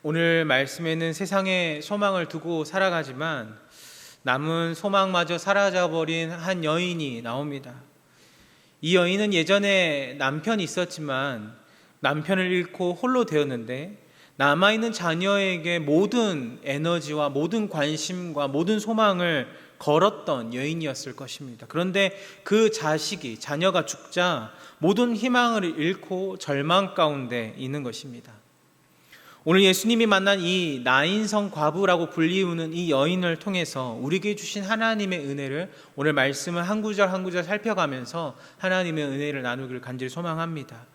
오늘 말씀에는 세상에 소망을 두고 살아가지만 남은 소망마저 사라져버린 한 여인이 나옵니다. 이 여인은 예전에 남편이 있었지만 남편을 잃고 홀로 되었는데 남아있는 자녀에게 모든 에너지와 모든 관심과 모든 소망을 걸었던 여인이었을 것입니다. 그런데 그 자녀가 죽자 모든 희망을 잃고 절망 가운데 있는 것입니다. 오늘 예수님이 만난 이 나인성 과부라고 불리우는 이 여인을 통해서 우리에게 주신 하나님의 은혜를 오늘 말씀을 한 구절 한 구절 살펴가면서 하나님의 은혜를 나누기를 간절히 소망합니다.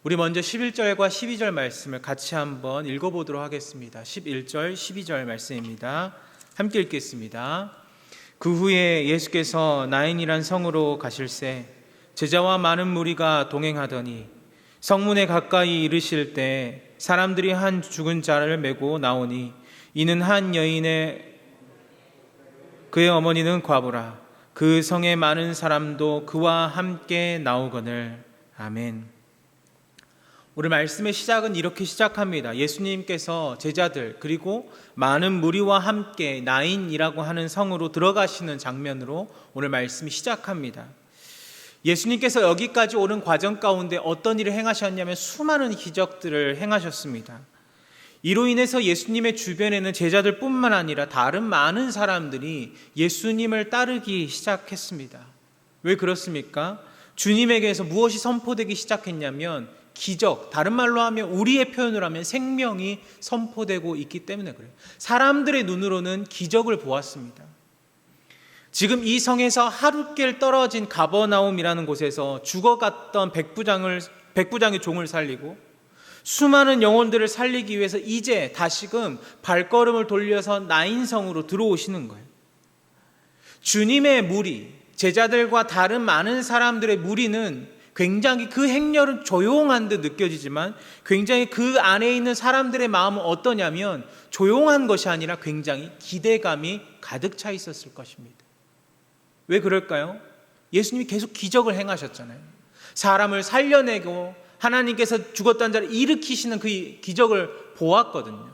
우리 먼저 11절과 12절 말씀을 같이 한번 읽어보도록 하겠습니다. 11절, 12절 말씀입니다. 함께 읽겠습니다. 그 후에 예수께서 나인이란 성으로 가실새 제자와 많은 무리가 동행하더니 성문에 가까이 이르실 때 사람들이 한 죽은 자를 메고 나오니 이는 한 여인의 그의 어머니는 과부라. 그 성에 많은 사람도 그와 함께 나오거늘. 아멘. 오늘 말씀의 시작은 이렇게 시작합니다. 예수님께서 제자들 그리고 많은 무리와 함께 나인이라고 하는 성으로 들어가시는 장면으로 오늘 말씀이 시작합니다. 예수님께서 여기까지 오는 과정 가운데 어떤 일을 행하셨냐면 수많은 기적들을 행하셨습니다. 이로 인해서 예수님의 주변에는 제자들뿐만 아니라 다른 많은 사람들이 예수님을 따르기 시작했습니다. 왜 그렇습니까? 주님에게서 무엇이 선포되기 시작했냐면 기적, 다른 말로 하면 우리의 표현을 하면 생명이 선포되고 있기 때문에 그래요. 사람들의 눈으로는 기적을 보았습니다. 지금 이 성에서 하룻길 떨어진 가버나움이라는 곳에서 죽어갔던 백부장의 종을 살리고 수많은 영혼들을 살리기 위해서 이제 다시금 발걸음을 돌려서 나인성으로 들어오시는 거예요. 주님의 무리, 제자들과 다른 많은 사람들의 무리는 굉장히 그 행렬은 조용한 듯 느껴지지만 굉장히 그 안에 있는 사람들의 마음은 어떠냐면 조용한 것이 아니라 굉장히 기대감이 가득 차 있었을 것입니다. 왜 그럴까요? 예수님이 계속 기적을 행하셨잖아요. 사람을 살려내고 하나님께서 죽었던 자를 일으키시는 그 기적을 보았거든요.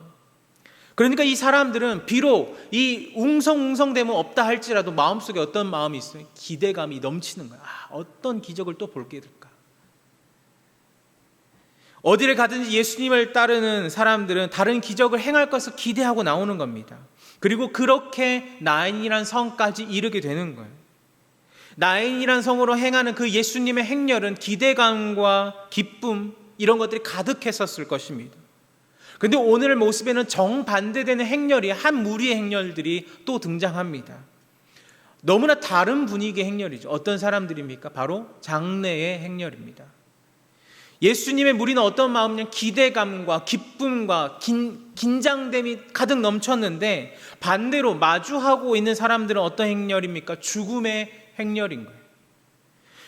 그러니까 이 사람들은 비록 이 웅성웅성됨은 없다 할지라도 마음속에 어떤 마음이 있어요? 기대감이 넘치는 거예요. 어떤 기적을 또 볼게 될까? 어디를 가든지 예수님을 따르는 사람들은 다른 기적을 행할 것을 기대하고 나오는 겁니다. 그리고 그렇게 나인이란 성까지 이르게 되는 거예요. 나인이란 성으로 행하는 그 예수님의 행렬은 기대감과 기쁨 이런 것들이 가득했었을 것입니다. 그런데 오늘 모습에는 정반대되는 행렬이 한 무리의 행렬들이 또 등장합니다. 너무나 다른 분위기의 행렬이죠. 어떤 사람들입니까? 바로 장래의 행렬입니다. 예수님의 무리는 어떤 마음이냐면 기대감과 기쁨과 긴장됨이 가득 넘쳤는데 반대로 마주하고 있는 사람들은 어떤 행렬입니까? 죽음의 행렬인 거예요.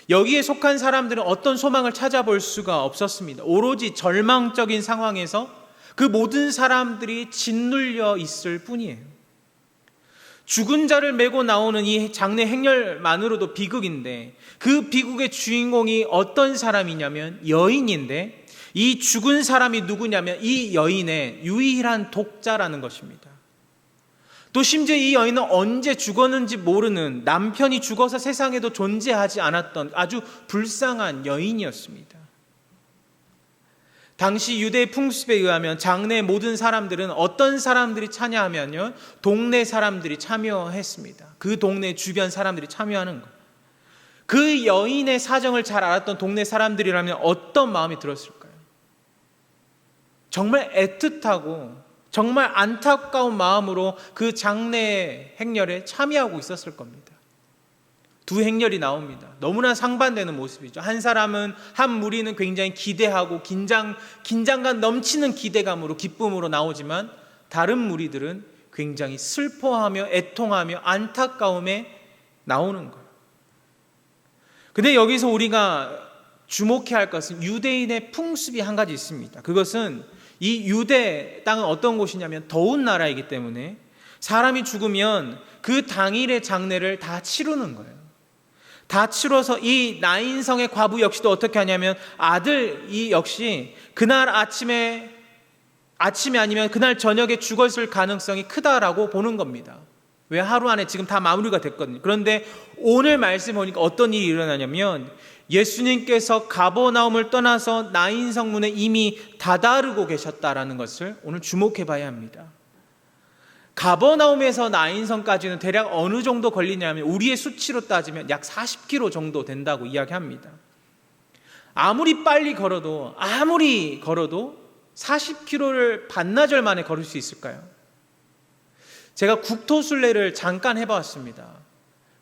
여기에 속한 사람들은 어떤 소망을 찾아볼 수가 없었습니다. 오로지 절망적인 상황에서 그 모든 사람들이 짓눌려 있을 뿐이에요. 죽은 자를 메고 나오는 이 장례 행렬만으로도 비극인데 그 비극의 주인공이 어떤 사람이냐면 여인인데 이 죽은 사람이 누구냐면 이 여인의 유일한 독자라는 것입니다. 또 심지어 이 여인은 언제 죽었는지 모르는 남편이 죽어서 세상에도 존재하지 않았던 아주 불쌍한 여인이었습니다. 당시 유대의 풍습에 의하면 장례의 모든 사람들은 어떤 사람들이 참여하면요, 동네 사람들이 참여했습니다. 그 동네 주변 사람들이 참여하는 것. 그 여인의 사정을 잘 알았던 동네 사람들이라면 어떤 마음이 들었을까요? 정말 애틋하고 정말 안타까운 마음으로 그 장례 행렬에 참여하고 있었을 겁니다. 두 행렬이 나옵니다. 너무나 상반되는 모습이죠. 한 무리는 굉장히 기대하고 긴장감 넘치는 기대감으로 기쁨으로 나오지만 다른 무리들은 굉장히 슬퍼하며 애통하며 안타까움에 나오는 거예요. 근데 여기서 우리가 주목해야 할 것은 유대인의 풍습이 한 가지 있습니다. 그것은 이 유대 땅은 어떤 곳이냐면 더운 나라이기 때문에 사람이 죽으면 그 당일의 장례를 다 치르는 거예요. 다 치러서 이 나인성의 과부 역시도 어떻게 하냐면 아들이 역시 그날 아침에 아침에 아니면 그날 저녁에 죽었을 가능성이 크다라고 보는 겁니다. 왜? 하루 안에 지금 다 마무리가 됐거든요. 그런데 오늘 말씀 보니까 어떤 일이 일어나냐면 예수님께서 가버나움을 떠나서 나인 성문에 이미 다다르고 계셨다라는 것을 오늘 주목해 봐야 합니다. 가버나움에서 나인성까지는 대략 어느 정도 걸리냐면 우리의 수치로 따지면 약 40km 정도 된다고 이야기합니다. 아무리 빨리 걸어도 40km를 반나절 만에 걸을 수 있을까요? 제가 국토순례를 잠깐 해봤습니다.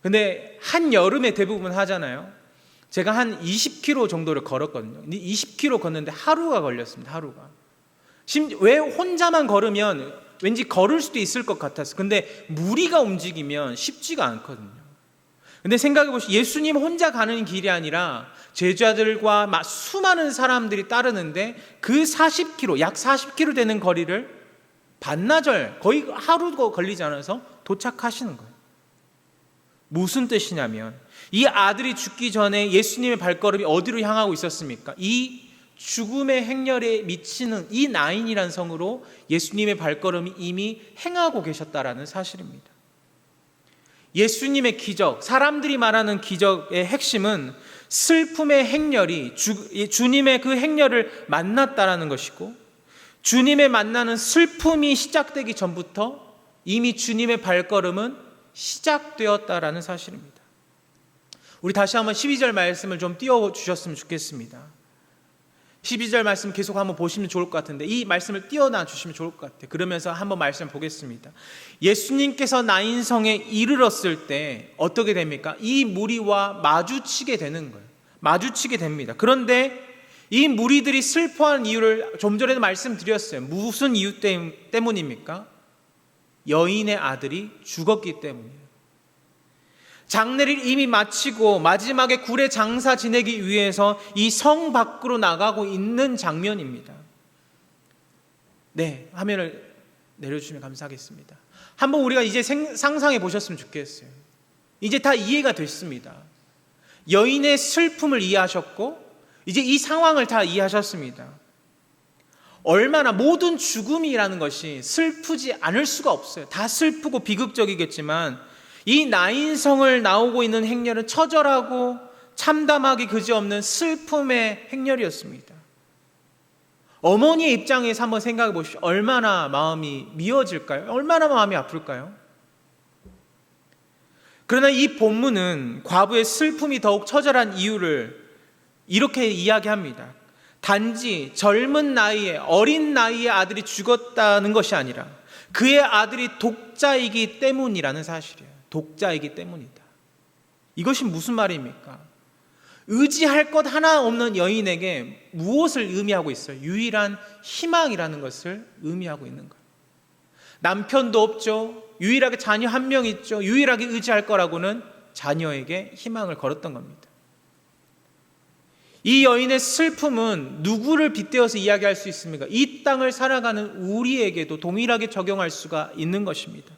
근데 한여름에 대부분 하잖아요. 제가 한 20km 정도를 걸었거든요. 근데 20km 걷는데 하루가 걸렸습니다. 하루가. 왜 혼자만 걸으면 왠지 걸을 수도 있을 것 같았어요. 근데 무리가 움직이면 쉽지가 않거든요. 근데 생각해 보시죠. 예수님 혼자 가는 길이 아니라 제자들과 수많은 사람들이 따르는데 그 40km, 약 40km 되는 거리를 반나절, 거의 하루도 걸리지 않아서 도착하시는 거예요. 무슨 뜻이냐면 이 아들이 죽기 전에 예수님의 발걸음이 어디로 향하고 있었습니까? 이 죽음의 행렬에 미치는 이 나인이라는 성으로 예수님의 발걸음이 이미 행하고 계셨다라는 사실입니다. 예수님의 기적, 사람들이 말하는 기적의 핵심은 슬픔의 행렬이 주님의 그 행렬을 만났다라는 것이고, 주님의 만나는 슬픔이 시작되기 전부터 이미 주님의 발걸음은 시작되었다라는 사실입니다. 우리 다시 한번 12절 말씀을 좀 띄워주셨으면 좋겠습니다. 12절 말씀 계속 한번 보시면 좋을 것 같은데 이 말씀을 띄워놔 주시면 좋을 것 같아요. 그러면서 한번 말씀 보겠습니다. 예수님께서 나인성에 이르렀을 때 어떻게 됩니까? 이 무리와 마주치게 되는 거예요. 마주치게 됩니다. 그런데 이 무리들이 슬퍼하는 이유를 좀 전에도 말씀드렸어요. 무슨 이유 때문입니까? 여인의 아들이 죽었기 때문이에요. 장례를 이미 마치고 마지막에 굴에 장사 지내기 위해서 이 성 밖으로 나가고 있는 장면입니다. 네, 화면을 내려주시면 감사하겠습니다. 한번 우리가 이제 상상해 보셨으면 좋겠어요. 이제 다 이해가 됐습니다. 여인의 슬픔을 이해하셨고 이제 이 상황을 다 이해하셨습니다. 얼마나 모든 죽음이라는 것이 슬프지 않을 수가 없어요. 다 슬프고 비극적이겠지만 이 나인성을 나오고 있는 행렬은 처절하고 참담하기 그지없는 슬픔의 행렬이었습니다. 어머니의 입장에서 한번 생각해 보십시오. 얼마나 마음이 미어질까요? 얼마나 마음이 아플까요? 그러나 이 본문은 과부의 슬픔이 더욱 처절한 이유를 이렇게 이야기합니다. 단지 젊은 나이에, 어린 나이에 아들이 죽었다는 것이 아니라 그의 아들이 독자이기 때문이라는 사실이에요. 독자이기 때문이다. 이것이 무슨 말입니까? 의지할 것 하나 없는 여인에게 무엇을 의미하고 있어요? 유일한 희망이라는 것을 의미하고 있는 거예요. 남편도 없죠. 유일하게 자녀 한 명 있죠. 유일하게 의지할 거라고는 자녀에게 희망을 걸었던 겁니다. 이 여인의 슬픔은 누구를 빗대어서 이야기할 수 있습니까? 이 땅을 살아가는 우리에게도 동일하게 적용할 수가 있는 것입니다.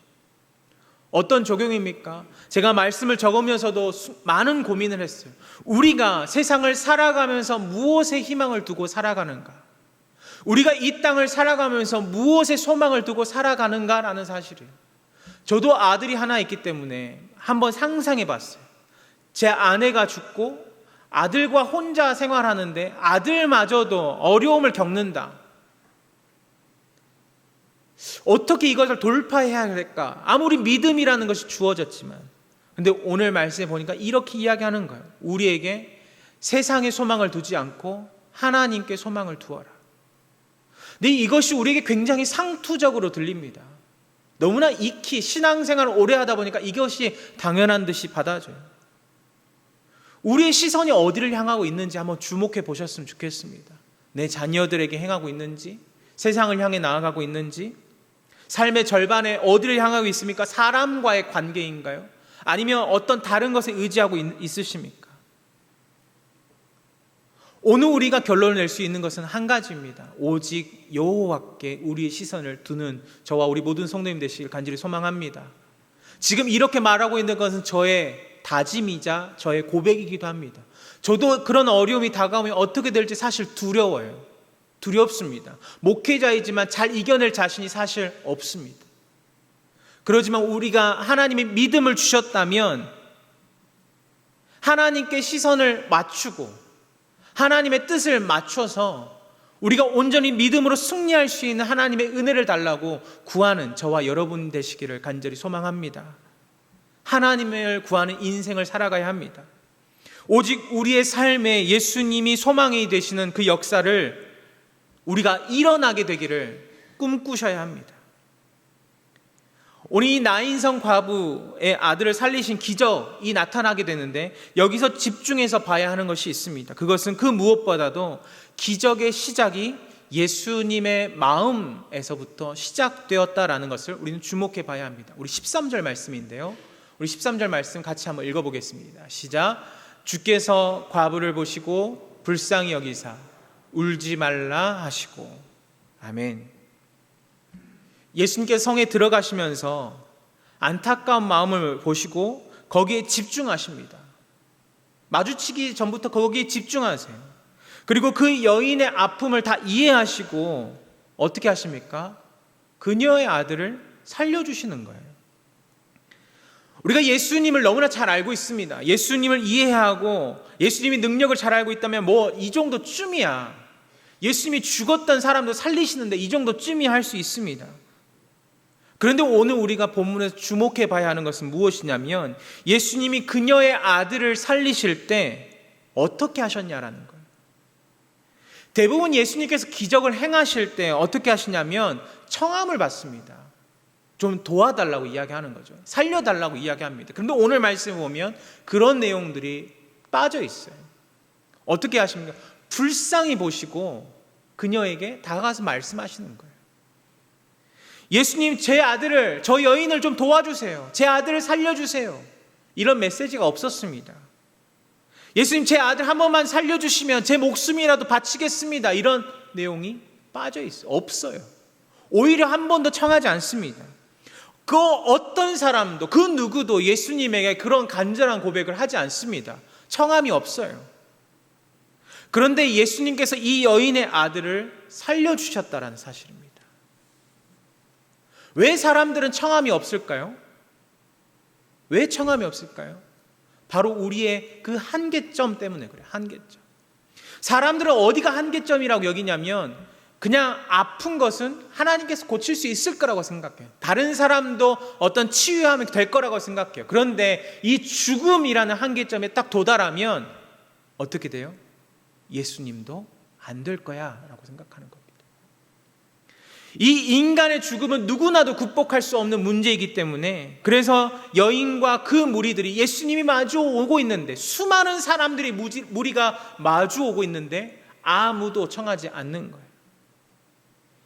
어떤 적용입니까? 제가 말씀을 적으면서도 많은 고민을 했어요. 우리가 세상을 살아가면서 무엇에 희망을 두고 살아가는가? 우리가 이 땅을 살아가면서 무엇에 소망을 두고 살아가는가라는 사실이에요. 저도 아들이 하나 있기 때문에 한번 상상해 봤어요. 제 아내가 죽고 아들과 혼자 생활하는데 아들마저도 어려움을 겪는다. 어떻게 이것을 돌파해야 할까? 아무리 믿음이라는 것이 주어졌지만, 근데 오늘 말씀에 보니까 이렇게 이야기하는 거예요. 우리에게 세상에 소망을 두지 않고 하나님께 소망을 두어라. 근데 이것이 우리에게 굉장히 상투적으로 들립니다. 너무나 익히 신앙생활을 오래 하다 보니까 이것이 당연한 듯이 받아져요. 우리의 시선이 어디를 향하고 있는지 한번 주목해 보셨으면 좋겠습니다. 내 자녀들에게 행하고 있는지, 세상을 향해 나아가고 있는지, 삶의 절반에 어디를 향하고 있습니까? 사람과의 관계인가요? 아니면 어떤 다른 것에 의지하고 있으십니까? 오늘 우리가 결론을 낼 수 있는 것은 한 가지입니다. 오직 여호와께 우리의 시선을 두는 저와 우리 모든 성도님 되시길 간절히 소망합니다. 지금 이렇게 말하고 있는 것은 저의 다짐이자 저의 고백이기도 합니다. 저도 그런 어려움이 다가오면 어떻게 될지 사실 두려워요. 두렵습니다. 목회자이지만 잘 이겨낼 자신이 사실 없습니다. 그러지만 우리가 하나님의 믿음을 주셨다면 하나님께 시선을 맞추고 하나님의 뜻을 맞춰서 우리가 온전히 믿음으로 승리할 수 있는 하나님의 은혜를 달라고 구하는 저와 여러분 되시기를 간절히 소망합니다. 하나님을 구하는 인생을 살아가야 합니다. 오직 우리의 삶에 예수님이 소망이 되시는 그 역사를 우리가 일어나게 되기를 꿈꾸셔야 합니다. 오늘 이 나인성 과부의 아들을 살리신 기적이 나타나게 되는데 여기서 집중해서 봐야 하는 것이 있습니다. 그것은 그 무엇보다도 기적의 시작이 예수님의 마음에서부터 시작되었다라는 것을 우리는 주목해 봐야 합니다. 우리 13절 말씀인데요. 우리 13절 말씀 같이 한번 읽어보겠습니다. 시작. 주께서 과부를 보시고 불쌍히 여기사 울지 말라 하시고. 아멘. 예수님께서 성에 들어가시면서 안타까운 마음을 보시고 거기에 집중하십니다. 마주치기 전부터 거기에 집중하세요. 그리고 그 여인의 아픔을 다 이해하시고 어떻게 하십니까? 그녀의 아들을 살려주시는 거예요. 우리가 예수님을 너무나 잘 알고 있습니다. 예수님을 이해하고 예수님의 능력을 잘 알고 있다면 뭐 이 정도쯤이야. 예수님이 죽었던 사람도 살리시는데 이 정도쯤이야 할 수 있습니다. 그런데 오늘 우리가 본문에서 주목해 봐야 하는 것은 무엇이냐면 예수님이 그녀의 아들을 살리실 때 어떻게 하셨냐라는 거예요. 대부분 예수님께서 기적을 행하실 때 어떻게 하시냐면 청함을 받습니다. 좀 도와달라고 이야기하는 거죠. 살려달라고 이야기합니다. 그런데 오늘 말씀을 보면 그런 내용들이 빠져 있어요. 어떻게 하십니까? 불쌍히 보시고 그녀에게 다가가서 말씀하시는 거예요. 예수님, 제 아들을, 저 여인을 좀 도와주세요. 제 아들을 살려주세요. 이런 메시지가 없었습니다. 예수님, 제 아들 한 번만 살려주시면 제 목숨이라도 바치겠습니다. 이런 내용이 빠져 있어요. 없어요. 오히려 한 번도 청하지 않습니다. 그 어떤 사람도, 그 누구도 예수님에게 그런 간절한 고백을 하지 않습니다. 청함이 없어요. 그런데 예수님께서 이 여인의 아들을 살려주셨다는 사실입니다. 왜 사람들은 청함이 없을까요? 왜 청함이 없을까요? 바로 우리의 그 한계점 때문에 그래요. 한계점. 사람들은 어디가 한계점이라고 여기냐면 그냥 아픈 것은 하나님께서 고칠 수 있을 거라고 생각해요. 다른 사람도 어떤 치유하면 될 거라고 생각해요. 그런데 이 죽음이라는 한계점에 딱 도달하면 어떻게 돼요? 예수님도 안 될 거야 라고 생각하는 겁니다. 이 인간의 죽음은 누구나도 극복할 수 없는 문제이기 때문에 그래서 여인과 그 무리들이 예수님이 마주 오고 있는데 수많은 사람들이 무리가 마주 오고 있는데 아무도 청하지 않는 거예요.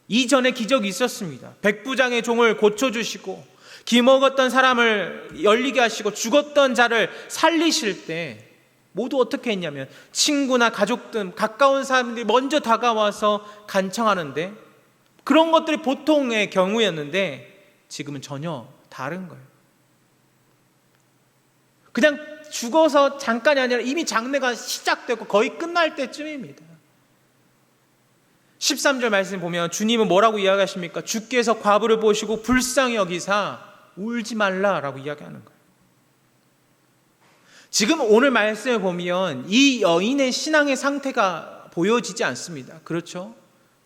이전에 기적이 있었습니다. 백부장의 종을 고쳐주시고 기먹었던 사람을 열리게 하시고 죽었던 자를 살리실 때 모두 어떻게 했냐면 친구나 가족 등 가까운 사람들이 먼저 다가와서 간청하는데 그런 것들이 보통의 경우였는데 지금은 전혀 다른 거예요. 그냥 죽어서 잠깐이 아니라 이미 장례가 시작되고 거의 끝날 때쯤입니다. 13절 말씀 보면 주님은 뭐라고 이야기하십니까? 주께서 과부를 보시고 불쌍히 여기사 울지 말라라고 이야기하는 거예요. 지금 오늘 말씀을 보면 이 여인의 신앙의 상태가 보여지지 않습니다. 그렇죠?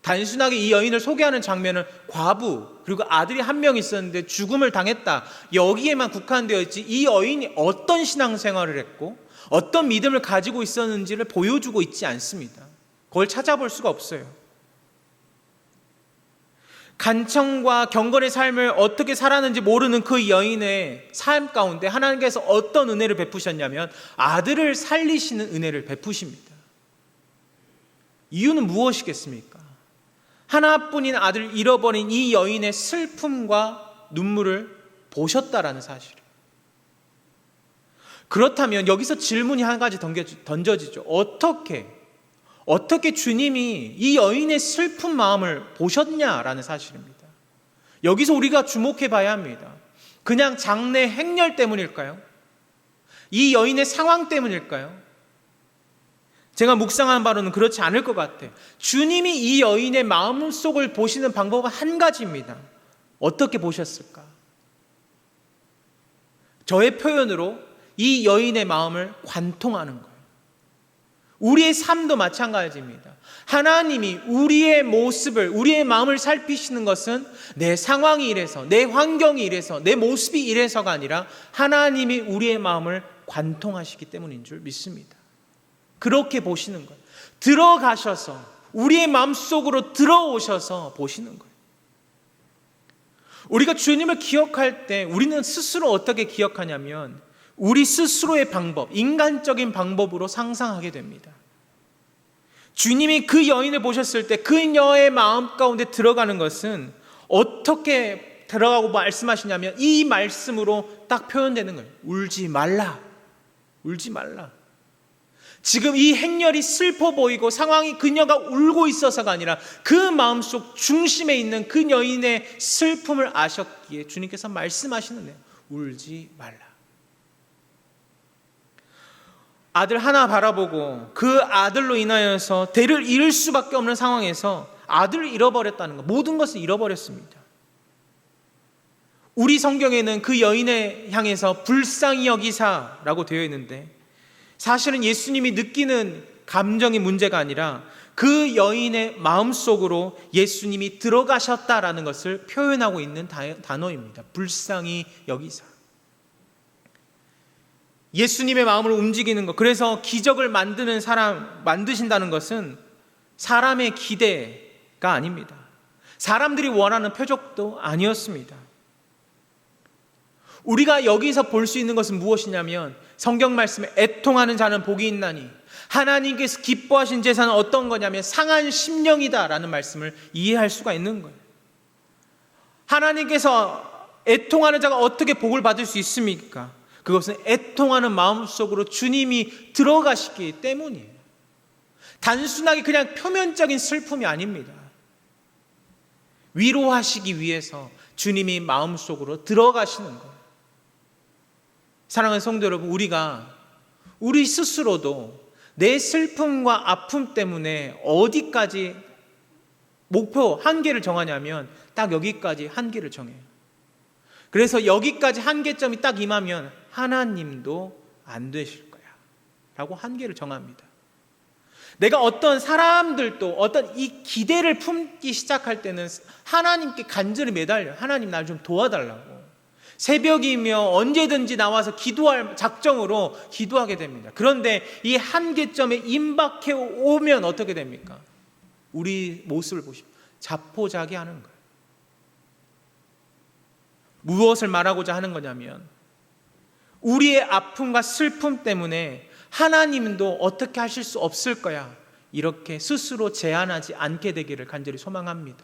단순하게 이 여인을 소개하는 장면은 과부 그리고 아들이 한 명 있었는데 죽음을 당했다 여기에만 국한되어 있지 이 여인이 어떤 신앙생활을 했고 어떤 믿음을 가지고 있었는지를 보여주고 있지 않습니다. 그걸 찾아볼 수가 없어요. 간청과 경건의 삶을 어떻게 살았는지 모르는 그 여인의 삶 가운데 하나님께서 어떤 은혜를 베푸셨냐면 아들을 살리시는 은혜를 베푸십니다. 이유는 무엇이겠습니까? 하나뿐인 아들을 잃어버린 이 여인의 슬픔과 눈물을 보셨다라는 사실이에요. 그렇다면 여기서 질문이 한 가지 던져지죠. 어떻게 주님이 이 여인의 슬픈 마음을 보셨냐라는 사실입니다. 여기서 우리가 주목해 봐야 합니다. 그냥 장래 행렬 때문일까요? 이 여인의 상황 때문일까요? 제가 묵상한 바로는 그렇지 않을 것 같아요. 주님이 이 여인의 마음속을 보시는 방법은 한 가지입니다. 어떻게 보셨을까? 저의 표현으로 이 여인의 마음을 관통하는 거예요. 우리의 삶도 마찬가지입니다. 하나님이 우리의 모습을, 우리의 마음을 살피시는 것은 내 상황이 이래서, 내 환경이 이래서, 내 모습이 이래서가 아니라 하나님이 우리의 마음을 관통하시기 때문인 줄 믿습니다. 그렇게 보시는 거예요. 들어가셔서, 우리의 마음속으로 들어오셔서 보시는 거예요. 우리가 주님을 기억할 때 우리는 스스로 어떻게 기억하냐면 우리 스스로의 방법, 인간적인 방법으로 상상하게 됩니다. 주님이 그 여인을 보셨을 때 그녀의 마음 가운데 들어가는 것은 어떻게 들어가고 말씀하시냐면 이 말씀으로 딱 표현되는 거예요. 울지 말라. 울지 말라. 지금 이 행렬이 슬퍼 보이고 상황이 그녀가 울고 있어서가 아니라 그 마음속 중심에 있는 그 여인의 슬픔을 아셨기에 주님께서 말씀하시는 거예요. 울지 말라. 아들 하나 바라보고 그 아들로 인하여서 대를 잃을 수밖에 없는 상황에서 아들을 잃어버렸다는 것, 모든 것을 잃어버렸습니다. 우리 성경에는 그 여인에 향해서 불쌍히 여기사라고 되어 있는데 사실은 예수님이 느끼는 감정이 문제가 아니라 그 여인의 마음속으로 예수님이 들어가셨다라는 것을 표현하고 있는 단어입니다. 불쌍히 여기사. 예수님의 마음을 움직이는 것, 그래서 기적을 만드는 사람, 만드신다는 것은 사람의 기대가 아닙니다. 사람들이 원하는 표적도 아니었습니다. 우리가 여기서 볼 수 있는 것은 무엇이냐면 성경 말씀에 애통하는 자는 복이 있나니 하나님께서 기뻐하신 제사는 어떤 거냐면 상한 심령이다라는 말씀을 이해할 수가 있는 거예요. 하나님께서 애통하는 자가 어떻게 복을 받을 수 있습니까? 그것은 애통하는 마음속으로 주님이 들어가시기 때문이에요. 단순하게 그냥 표면적인 슬픔이 아닙니다. 위로하시기 위해서 주님이 마음속으로 들어가시는 거예요. 사랑하는 성도 여러분, 우리 스스로도 내 슬픔과 아픔 때문에 어디까지 목표 한계를 정하냐면 딱 여기까지 한계를 정해요. 그래서 여기까지 한계점이 딱 임하면 하나님도 안 되실 거야 라고 한계를 정합니다. 내가 어떤 사람들도 어떤 이 기대를 품기 시작할 때는 하나님께 간절히 매달려요. 하나님 날 좀 도와달라고. 새벽이며 언제든지 나와서 기도할 작정으로 기도하게 됩니다. 그런데 이 한계점에 임박해 오면 어떻게 됩니까? 우리 모습을 보십시오. 자포자기하는 거예요. 무엇을 말하고자 하는 거냐면 우리의 아픔과 슬픔 때문에 하나님도 어떻게 하실 수 없을 거야 이렇게 스스로 제한하지 않게 되기를 간절히 소망합니다.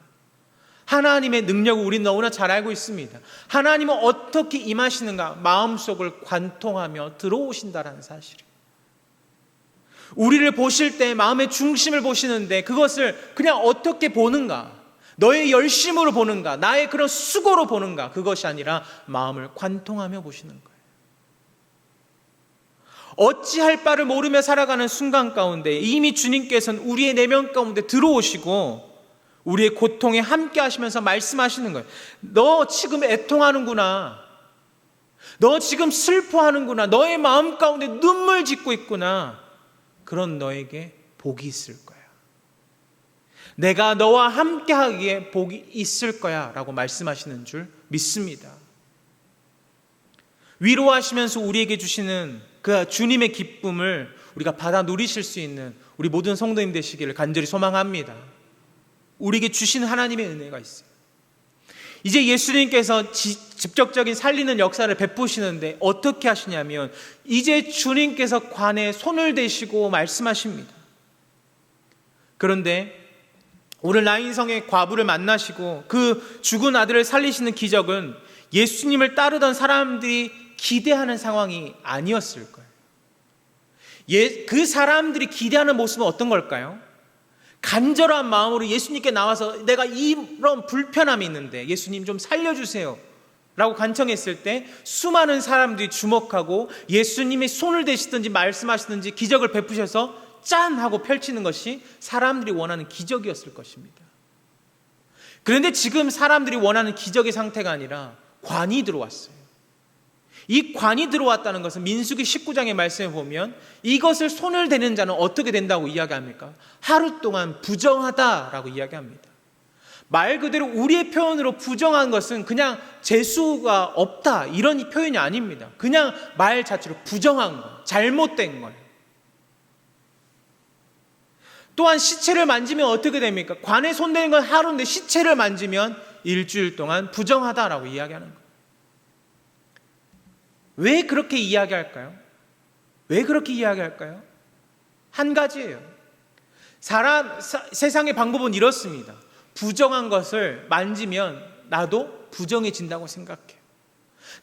하나님의 능력을 우리는 너무나 잘 알고 있습니다. 하나님은 어떻게 임하시는가 마음속을 관통하며 들어오신다라는 사실이에요. 우리를 보실 때 마음의 중심을 보시는데 그것을 그냥 어떻게 보는가, 너의 열심으로 보는가, 나의 그런 수고로 보는가, 그것이 아니라 마음을 관통하며 보시는 거예요. 어찌할 바를 모르며 살아가는 순간 가운데 이미 주님께서는 우리의 내면 가운데 들어오시고 우리의 고통에 함께 하시면서 말씀하시는 거예요. 너 지금 애통하는구나. 너 지금 슬퍼하는구나. 너의 마음 가운데 눈물 짓고 있구나. 그런 너에게 복이 있을 거야. 내가 너와 함께 하기에 복이 있을 거야 라고 말씀하시는 줄 믿습니다. 위로하시면서 우리에게 주시는 그 주님의 기쁨을 우리가 받아 누리실 수 있는 우리 모든 성도님 되시기를 간절히 소망합니다. 우리에게 주신 하나님의 은혜가 있어요. 이제 예수님께서 직접적인 살리는 역사를 베푸시는데 어떻게 하시냐면 이제 주님께서 관에 손을 대시고 말씀하십니다. 그런데 오늘 나인성의 과부를 만나시고 그 죽은 아들을 살리시는 기적은 예수님을 따르던 사람들이 기대하는 상황이 아니었을 거예요. 그 사람들이 기대하는 모습은 어떤 걸까요? 간절한 마음으로 예수님께 나와서 내가 이런 불편함이 있는데 예수님 좀 살려주세요 라고 간청했을 때 수많은 사람들이 주목하고 예수님이 손을 대시든지 말씀하시든지 기적을 베푸셔서 짠 하고 펼치는 것이 사람들이 원하는 기적이었을 것입니다. 그런데 지금 사람들이 원하는 기적의 상태가 아니라 관이 들어왔어요. 이 관이 들어왔다는 것은 민수기 19장의 말씀에 보면 이것을 손을 대는 자는 어떻게 된다고 이야기합니까? 하루 동안 부정하다라고 이야기합니다. 말 그대로 우리의 표현으로 부정한 것은 그냥 재수가 없다 이런 표현이 아닙니다. 그냥 말 자체로 부정한 것, 잘못된 것. 또한 시체를 만지면 어떻게 됩니까? 관에 손대는 건 하루인데 시체를 만지면 일주일 동안 부정하다라고 이야기하는 거예요. 왜 그렇게 이야기할까요? 왜 그렇게 이야기할까요? 한 가지예요. 세상의 방법은 이렇습니다. 부정한 것을 만지면 나도 부정해진다고 생각해요.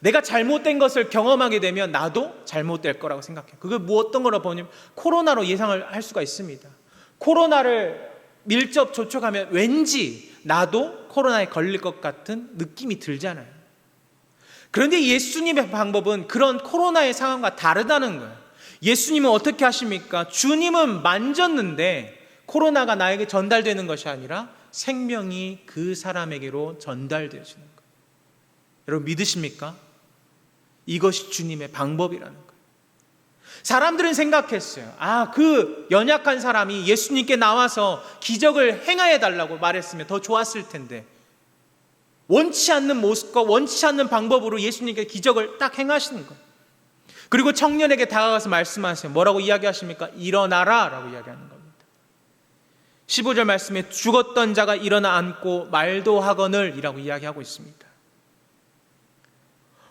내가 잘못된 것을 경험하게 되면 나도 잘못될 거라고 생각해요. 그게 어떤 거라 보냐면 코로나로 예상을 할 수가 있습니다. 코로나를 밀접 접촉하면 왠지 나도 코로나에 걸릴 것 같은 느낌이 들잖아요. 그런데 예수님의 방법은 그런 코로나의 상황과 다르다는 거예요. 예수님은 어떻게 하십니까? 주님은 만졌는데 코로나가 나에게 전달되는 것이 아니라 생명이 그 사람에게로 전달되어지는 거예요. 여러분 믿으십니까? 이것이 주님의 방법이라는 거예요. 사람들은 생각했어요. 그 연약한 사람이 예수님께 나와서 기적을 행하여 달라고 말했으면 더 좋았을 텐데 원치 않는 모습과 원치 않는 방법으로 예수님께 기적을 딱 행하시는 거예요. 그리고 청년에게 다가가서 말씀하세요. 뭐라고 이야기하십니까? 일어나라 라고 이야기하는 겁니다. 15절 말씀에 죽었던 자가 일어나 앉고 말도 하거늘 이라고 이야기하고 있습니다.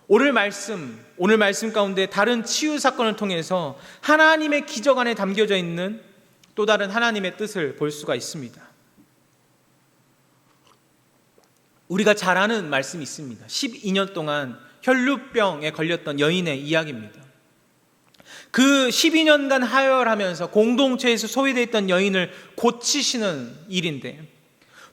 오늘 말씀 가운데 다른 치유 사건을 통해서 하나님의 기적 안에 담겨져 있는 또 다른 하나님의 뜻을 볼 수가 있습니다. 우리가 잘 아는 말씀이 있습니다. 12년 동안 혈루병에 걸렸던 여인의 이야기입니다. 그 12년간 하혈하면서 공동체에서 소외되어 있던 여인을 고치시는 일인데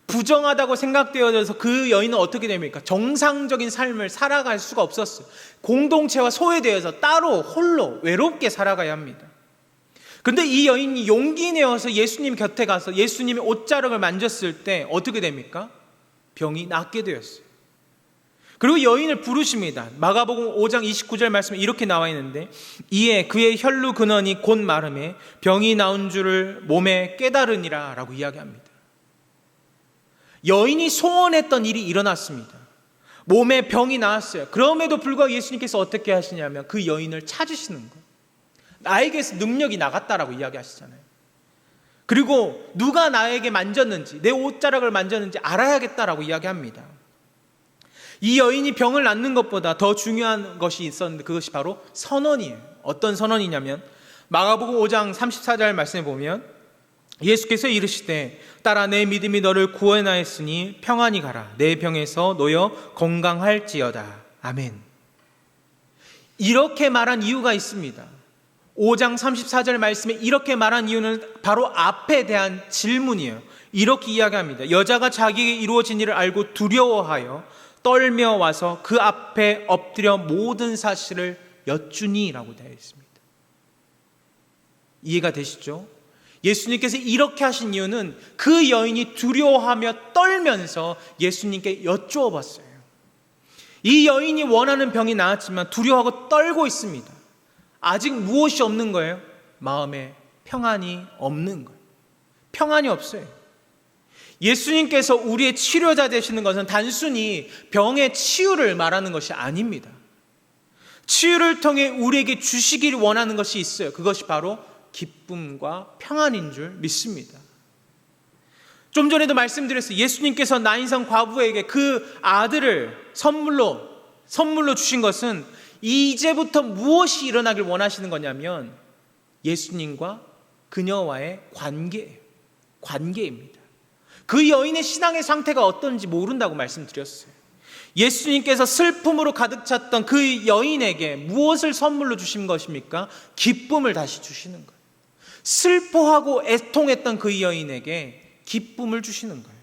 부정하다고 생각되어져서 그 여인은 어떻게 됩니까? 정상적인 삶을 살아갈 수가 없었어요. 공동체와 소외되어서 따로 홀로 외롭게 살아가야 합니다. 그런데 이 여인이 용기 내어서 예수님 곁에 가서 예수님의 옷자락을 만졌을 때 어떻게 됩니까? 병이 낫게 되었어요. 그리고 여인을 부르십니다. 마가복음 5장 29절 말씀에 이렇게 나와 있는데 이에 그의 혈루 근원이 곧 마름에 병이 나은 줄을 몸에 깨달으니라 라고 이야기합니다. 여인이 소원했던 일이 일어났습니다. 몸에 병이 나았어요. 그럼에도 불구하고 예수님께서 어떻게 하시냐면 그 여인을 찾으시는 거예요. 나에게서 능력이 나갔다라고 이야기하시잖아요. 그리고 누가 나에게 만졌는지 내 옷자락을 만졌는지 알아야겠다라고 이야기합니다. 이 여인이 병을 낫는 것보다 더 중요한 것이 있었는데 그것이 바로 선언이에요. 어떤 선언이냐면 마가복음 5장 34절 말씀에 보면 예수께서 이르시되 딸아 내 믿음이 너를 구원하였으니 평안히 가라 내 병에서 놓여 건강할지어다. 아멘. 이렇게 말한 이유가 있습니다. 5장 34절 말씀에 이렇게 말한 이유는 바로 앞에 대한 질문이에요. 이렇게 이야기합니다. 여자가 자기에게 이루어진 일을 알고 두려워하여 떨며 와서 그 앞에 엎드려 모든 사실을 여쭈니 라고 되어 있습니다. 이해가 되시죠? 예수님께서 이렇게 하신 이유는 그 여인이 두려워하며 떨면서 예수님께 여쭈어 봤어요. 이 여인이 원하는 병이 나았지만 두려워하고 떨고 있습니다. 아직 무엇이 없는 거예요? 마음에 평안이 없는 거예요. 평안이 없어요. 예수님께서 우리의 치료자 되시는 것은 단순히 병의 치유를 말하는 것이 아닙니다. 치유를 통해 우리에게 주시기를 원하는 것이 있어요. 그것이 바로 기쁨과 평안인 줄 믿습니다. 좀 전에도 말씀드렸어요. 예수님께서 나인성 과부에게 그 아들을 선물로 주신 것은 이제부터 무엇이 일어나길 원하시는 거냐면 예수님과 그녀와의 관계입니다. 그 여인의 신앙의 상태가 어떤지 모른다고 말씀드렸어요. 예수님께서 슬픔으로 가득 찼던 그 여인에게 무엇을 선물로 주신 것입니까? 기쁨을 다시 주시는 거예요. 슬퍼하고 애통했던 그 여인에게 기쁨을 주시는 거예요.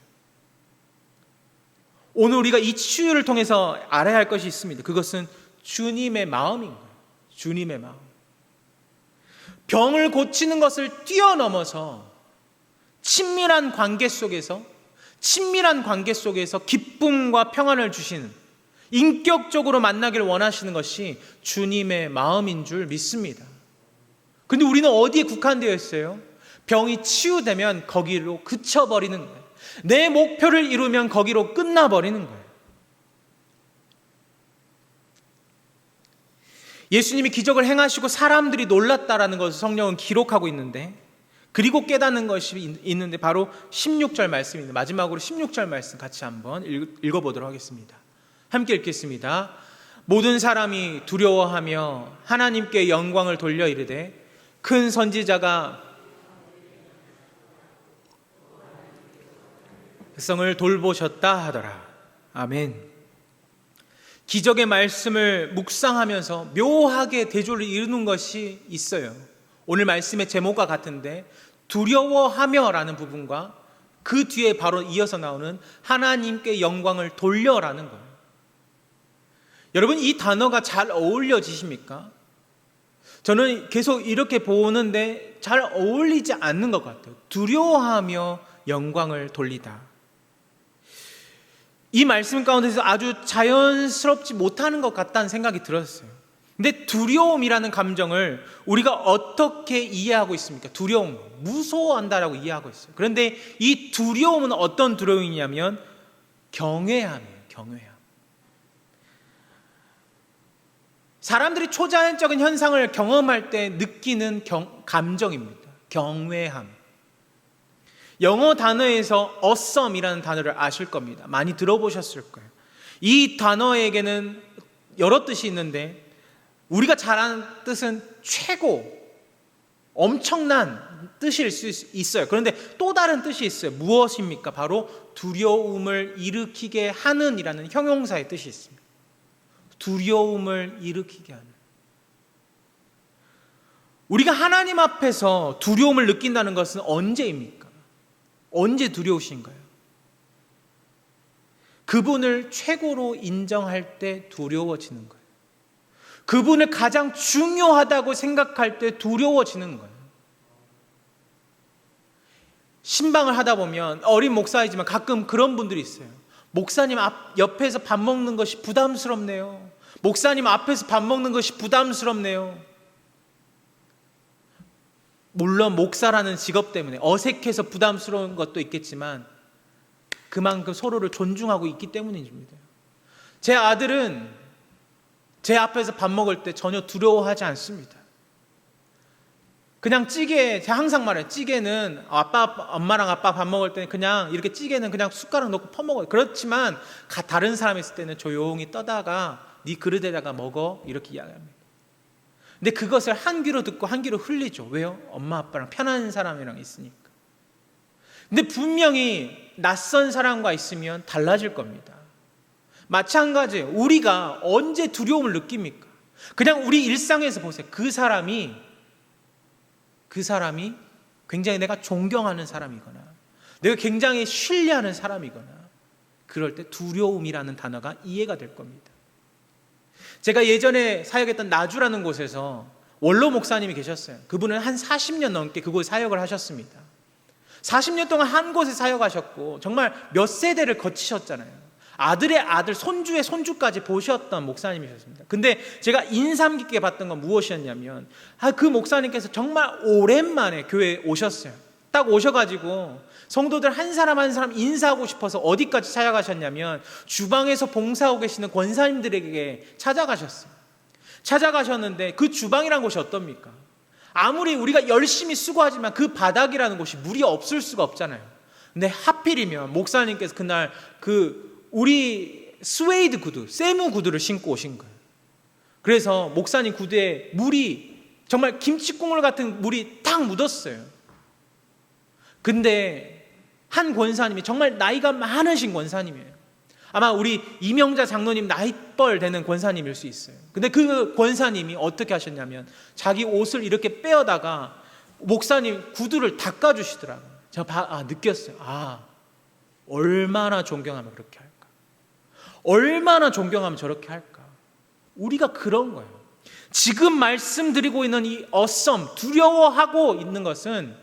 오늘 우리가 이 치유를 통해서 알아야 할 것이 있습니다. 그것은 주님의 마음인 거예요. 주님의 마음. 병을 고치는 것을 뛰어넘어서 친밀한 관계 속에서 기쁨과 평안을 주시는, 인격적으로 만나길 원하시는 것이 주님의 마음인 줄 믿습니다. 근데 우리는 어디에 국한되어 있어요? 병이 치유되면 거기로 그쳐버리는 거예요. 내 목표를 이루면 거기로 끝나버리는 거예요. 예수님이 기적을 행하시고 사람들이 놀랐다라는 것을 성경은 기록하고 있는데, 그리고 깨닫는 것이 있는데 바로 16절 말씀입니다. 마지막으로 16절 말씀 같이 한번 읽어보도록 하겠습니다. 함께 읽겠습니다. 모든 사람이 두려워하며 하나님께 영광을 돌려 이르되 큰 선지자가 백성을 돌보셨다 하더라. 아멘. 기적의 말씀을 묵상하면서 묘하게 대조를 이루는 것이 있어요. 오늘 말씀의 제목과 같은데 두려워하며 라는 부분과 그 뒤에 바로 이어서 나오는 하나님께 영광을 돌려라는 거예요. 여러분, 이 단어가 잘 어울려지십니까? 저는 계속 이렇게 보는데 잘 어울리지 않는 것 같아요. 두려워하며 영광을 돌리다. 이 말씀 가운데서 아주 자연스럽지 못하는 것 같다는 생각이 들었어요. 근데 두려움이라는 감정을 우리가 어떻게 이해하고 있습니까? 두려움, 무서워한다라고 이해하고 있어요. 그런데 이 두려움은 어떤 두려움이냐면 경외함이에요. 경외함. 사람들이 초자연적인 현상을 경험할 때 느끼는 감정입니다. 경외함. 영어 단어에서 awesome이라는 단어를 아실 겁니다. 많이 들어보셨을 거예요. 이 단어에게는 여러 뜻이 있는데 우리가 잘 아는 뜻은 최고, 엄청난 뜻일 수 있어요. 그런데 또 다른 뜻이 있어요. 무엇입니까? 바로 두려움을 일으키게 하는 이라는 형용사의 뜻이 있습니다. 두려움을 일으키게 하는. 우리가 하나님 앞에서 두려움을 느낀다는 것은 언제입니까? 언제 두려우신가요? 그분을 최고로 인정할 때 두려워지는 거예요. 그분을 가장 중요하다고 생각할 때 두려워지는 거예요. 신방을 하다 보면 어린 목사이지만 가끔 그런 분들이 있어요. 목사님 옆에서 밥 먹는 것이 부담스럽네요. 목사님 앞에서 밥 먹는 것이 부담스럽네요. 물론 목사라는 직업 때문에 어색해서 부담스러운 것도 있겠지만 그만큼 서로를 존중하고 있기 때문입니다. 제 아들은 제 앞에서 밥 먹을 때 전혀 두려워하지 않습니다. 그냥 찌개, 제가 항상 말해요. 찌개는 엄마랑 아빠 밥 먹을 때는 그냥 이렇게 찌개는 그냥 숟가락 넣고 퍼먹어요. 그렇지만 다른 사람 있을 때는 조용히 떠다가 네 그릇에다가 먹어 이렇게 이야기합니다. 근데 그것을 한 귀로 듣고 한 귀로 흘리죠. 왜요? 엄마 아빠랑 편한 사람이랑 있으니까. 근데 분명히 낯선 사람과 있으면 달라질 겁니다. 마찬가지예요. 우리가 언제 두려움을 느낍니까? 그냥 우리 일상에서 보세요. 그 사람이 굉장히 내가 존경하는 사람이거나 내가 굉장히 신뢰하는 사람이거나 그럴 때 두려움이라는 단어가 이해가 될 겁니다. 제가 예전에 사역했던 나주라는 곳에서 원로 목사님이 계셨어요. 그분은 한 40년 넘게 그곳에 사역을 하셨습니다. 40년 동안 한 곳에 사역하셨고 정말 몇 세대를 거치셨잖아요. 아들의 아들, 손주의 손주까지 보셨던 목사님이셨습니다. 근데 제가 인상 깊게 봤던 건 무엇이었냐면 그 목사님께서 정말 오랜만에 교회에 오셨어요. 딱 오셔가지고 성도들 한 사람 한 사람 인사하고 싶어서 어디까지 찾아가셨냐면 주방에서 봉사하고 계시는 권사님들에게 찾아가셨어요. 찾아가셨는데 그 주방이라는 곳이 어떻습니까? 아무리 우리가 열심히 수고하지만 그 바닥이라는 곳이 물이 없을 수가 없잖아요. 근데 하필이면 목사님께서 그날 우리 스웨이드 구두, 세무 구두를 신고 오신 거예요. 그래서 목사님 구두에 물이 정말 김치국물 같은 물이 탁 묻었어요. 근데 한 권사님이 정말 나이가 많으신 권사님이에요. 아마 우리 이명자 장로님 나이뻘 되는 권사님일 수 있어요. 근데 그 권사님이 어떻게 하셨냐면 자기 옷을 이렇게 빼어다가 목사님 구두를 닦아주시더라고요. 제가 느꼈어요. 얼마나 존경하면 그렇게 할까? 얼마나 존경하면 저렇게 할까? 우리가 그런 거예요. 지금 말씀드리고 있는 이 어썸, 두려워하고 있는 것은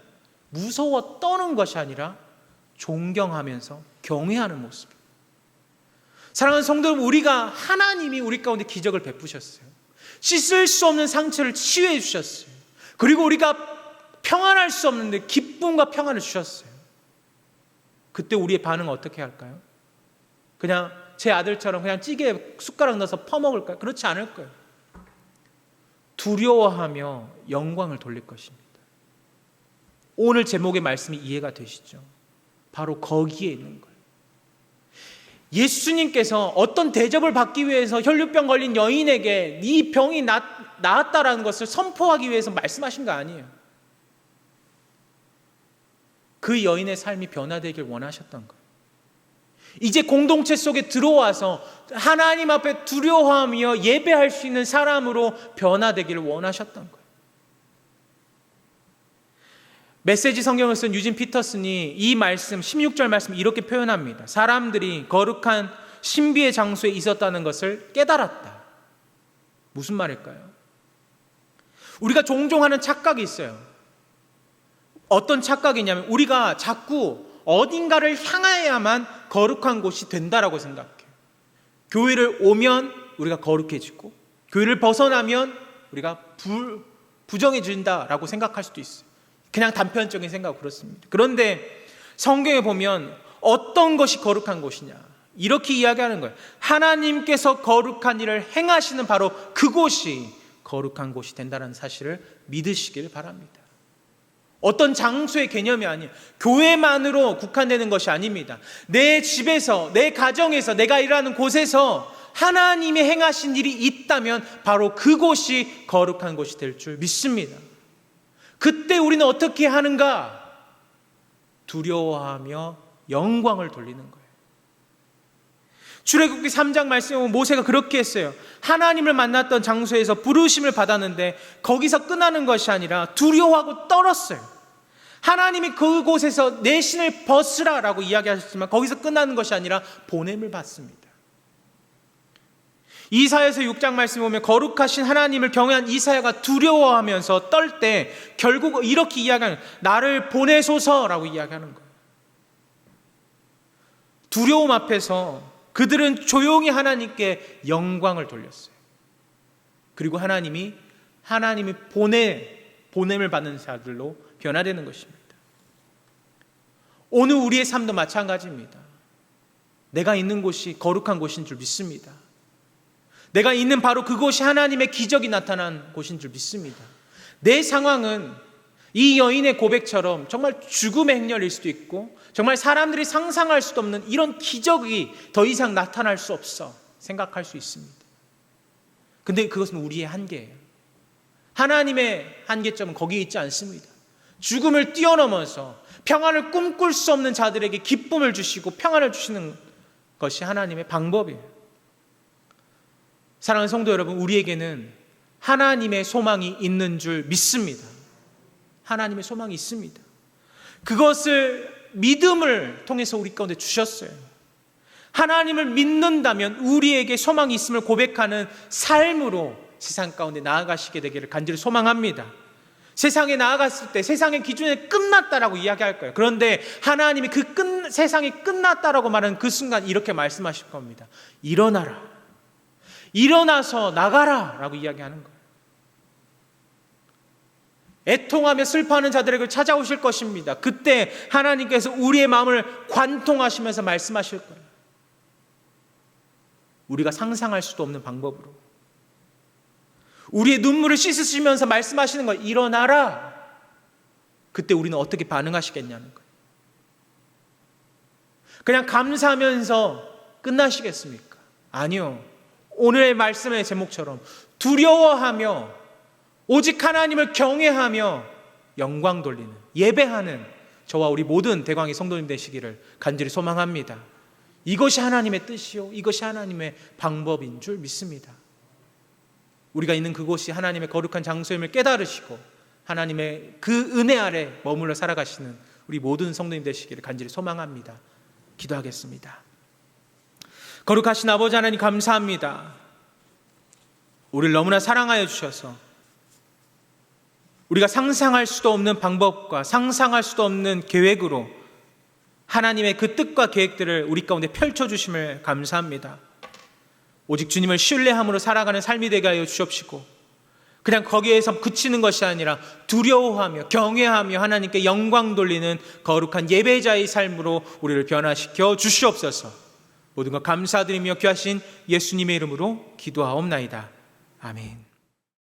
무서워 떠는 것이 아니라 존경하면서 경외하는 모습. 사랑하는 성도 여러분, 하나님이 우리 가운데 기적을 베푸셨어요. 씻을 수 없는 상처를 치유해 주셨어요. 그리고 우리가 평안할 수 없는데 기쁨과 평안을 주셨어요. 그때 우리의 반응은 어떻게 할까요? 그냥 제 아들처럼 그냥 찌개에 숟가락 넣어서 퍼먹을까요? 그렇지 않을 거예요. 두려워하며 영광을 돌릴 것입니다. 오늘 제목의 말씀이 이해가 되시죠? 바로 거기에 있는 거예요. 예수님께서 어떤 대접을 받기 위해서 혈류병 걸린 여인에게 네 병이 나았다라는 것을 선포하기 위해서 말씀하신 거 아니에요. 그 여인의 삶이 변화되길 원하셨던 거예요. 이제 공동체 속에 들어와서 하나님 앞에 두려워하며 예배할 수 있는 사람으로 변화되기를 원하셨던 거예요. 메시지 성경을 쓴 유진 피터슨이 이 말씀 16절 말씀 이렇게 표현합니다. 사람들이 거룩한 신비의 장소에 있었다는 것을 깨달았다. 무슨 말일까요? 우리가 종종 하는 착각이 있어요. 어떤 착각이냐면 우리가 자꾸 어딘가를 향하여야만 거룩한 곳이 된다라고 생각해요. 교회를 오면 우리가 거룩해지고 교회를 벗어나면 우리가 부정해진다라고 생각할 수도 있어요. 그냥 단편적인 생각 그렇습니다. 그런데 성경에 보면 어떤 것이 거룩한 곳이냐 이렇게 이야기하는 거예요. 하나님께서 거룩한 일을 행하시는 바로 그곳이 거룩한 곳이 된다는 사실을 믿으시길 바랍니다. 어떤 장소의 개념이 아니에요. 교회만으로 국한되는 것이 아닙니다. 내 집에서, 내 가정에서, 내가 일하는 곳에서 하나님이 행하신 일이 있다면 바로 그곳이 거룩한 곳이 될 줄 믿습니다. 그때 우리는 어떻게 하는가? 두려워하며 영광을 돌리는 거예요. 출애굽기 3장 말씀에 보면 모세가 그렇게 했어요. 하나님을 만났던 장소에서 부르심을 받았는데 거기서 끝나는 것이 아니라 두려워하고 떨었어요. 하나님이 그곳에서 내 신을 벗으라라고 이야기하셨지만 거기서 끝나는 것이 아니라 보냄을 받습니다. 이사야서 6장 말씀에 보면 거룩하신 하나님을 경외한 이사야가 두려워하면서 떨 때 결국 이렇게 이야기하는 나를 보내소서라고 이야기하는 거예요. 두려움 앞에서 그들은 조용히 하나님께 영광을 돌렸어요. 그리고 하나님이 보냄을 받는 자들로 변화되는 것입니다. 오늘 우리의 삶도 마찬가지입니다. 내가 있는 곳이 거룩한 곳인 줄 믿습니다. 내가 있는 바로 그곳이 하나님의 기적이 나타난 곳인 줄 믿습니다. 내 상황은 이 여인의 고백처럼 정말 죽음의 행렬일 수도 있고 정말 사람들이 상상할 수도 없는 이런 기적이 더 이상 나타날 수 없어 생각할 수 있습니다. 근데 그것은 우리의 한계예요. 하나님의 한계점은 거기에 있지 않습니다. 죽음을 뛰어넘어서 평안을 꿈꿀 수 없는 자들에게 기쁨을 주시고 평안을 주시는 것이 하나님의 방법이에요. 사랑하는 성도 여러분, 우리에게는 하나님의 소망이 있는 줄 믿습니다. 하나님의 소망이 있습니다. 그것을 믿음을 통해서 우리 가운데 주셨어요. 하나님을 믿는다면 우리에게 소망이 있음을 고백하는 삶으로 세상 가운데 나아가시게 되기를 간절히 소망합니다. 세상에 나아갔을 때 세상의 기준에 끝났다라고 이야기할 거예요. 그런데 하나님이 세상이 끝났다라고 말하는 그 순간 이렇게 말씀하실 겁니다. 일어나라. 일어나서 나가라 라고 이야기하는 거예요. 애통하며 슬퍼하는 자들에게 찾아오실 것입니다. 그때 하나님께서 우리의 마음을 관통하시면서 말씀하실 거예요. 우리가 상상할 수도 없는 방법으로 우리의 눈물을 씻으시면서 말씀하시는 거예요. 일어나라. 그때 우리는 어떻게 반응하시겠냐는 거예요. 그냥 감사하면서 끝나시겠습니까? 아니요. 오늘의 말씀의 제목처럼 두려워하며 오직 하나님을 경외하며 영광 돌리는 예배하는 저와 우리 모든 대광의 성도님 되시기를 간절히 소망합니다. 이것이 하나님의 뜻이요 이것이 하나님의 방법인 줄 믿습니다. 우리가 있는 그곳이 하나님의 거룩한 장소임을 깨달으시고 하나님의 그 은혜 아래 머물러 살아가시는 우리 모든 성도님 되시기를 간절히 소망합니다. 기도하겠습니다. 거룩하신 아버지 하나님 감사합니다. 우리를 너무나 사랑하여 주셔서 우리가 상상할 수도 없는 방법과 상상할 수도 없는 계획으로 하나님의 그 뜻과 계획들을 우리 가운데 펼쳐주심을 감사합니다. 오직 주님을 신뢰함으로 살아가는 삶이 되게 하여 주옵시고, 그냥 거기에서 그치는 것이 아니라 두려워하며 경외하며 하나님께 영광 돌리는 거룩한 예배자의 삶으로 우리를 변화시켜 주시옵소서. 모든 것 감사드리며 귀하신 예수님의 이름으로 기도하옵나이다. 아멘.